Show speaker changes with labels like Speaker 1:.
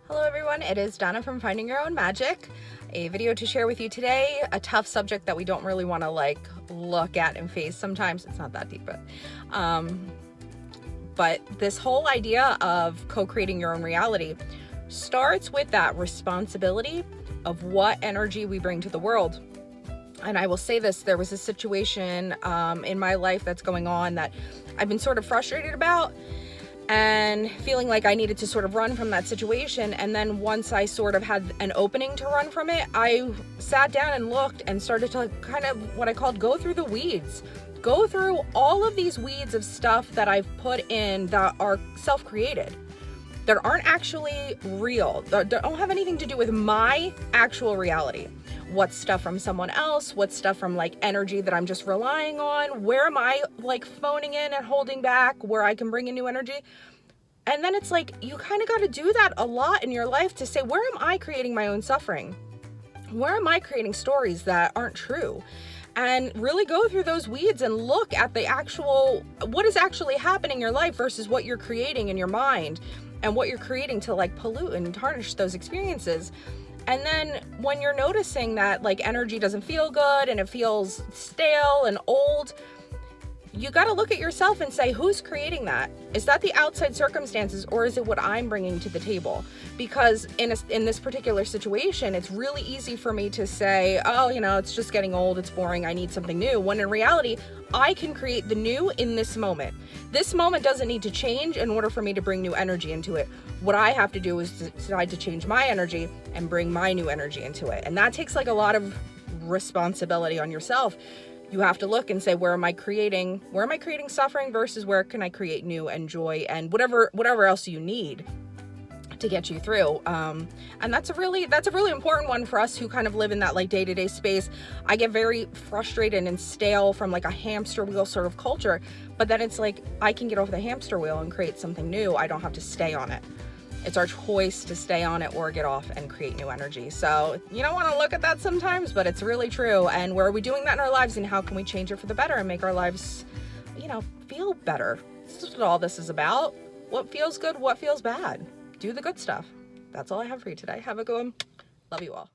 Speaker 1: Hello everyone, it is Donna from Finding Your Own Magic. A video to share with you today, a tough subject that we don't really want to look at and face sometimes. It's not that deep, but this whole idea of co-creating your own reality starts with that responsibility of what energy we bring to the world. And I will say this, there was a situation in my life that's going on that I've been sort of frustrated about and feeling like I needed to sort of run from that situation. And then once I sort of had an opening to run from it, I sat down and looked and started to kind of what I called go through the weeds. Go through all of these weeds of stuff that I've put in that are self-created, that aren't actually real, that don't have anything to do with my actual reality. What's stuff from someone else? What's stuff from energy that I'm just relying on? Where am I phoning in and holding back where I can bring in new energy? And then it's you kind of got to do that a lot in your life to say, where am I creating my own suffering? Where am I creating stories that aren't true? And really go through those weeds and look at the actual, what is actually happening in your life versus what you're creating in your mind and what you're creating to pollute and tarnish those experiences. And then when you're noticing that energy doesn't feel good and it feels stale and old, you got to look at yourself and say, who's creating that? Is that the outside circumstances, or is it what I'm bringing to the table? Because in this particular situation, it's really easy for me to say, oh, it's just getting old, it's boring, I need something new. When in reality, I can create the new in this moment. This moment doesn't need to change in order for me to bring new energy into it. What I have to do is decide to change my energy and bring my new energy into it. And that takes a lot of responsibility on yourself. You have to look and say, where am I creating suffering versus where can I create new and joy and whatever else you need to get you through. And that's a really important one for us who kind of live in that day-to-day space. I get very frustrated and stale from a hamster wheel sort of culture, but then it's I can get off the hamster wheel and create something new. I don't have to stay on it. It's our choice to stay on it or get off and create new energy. So you don't want to look at that sometimes, but it's really true. And where are we doing that in our lives, and how can we change it for the better and make our lives, feel better? This is what all this is about. What feels good, what feels bad. Do the good stuff. That's all I have for you today. Have a good one. Love you all.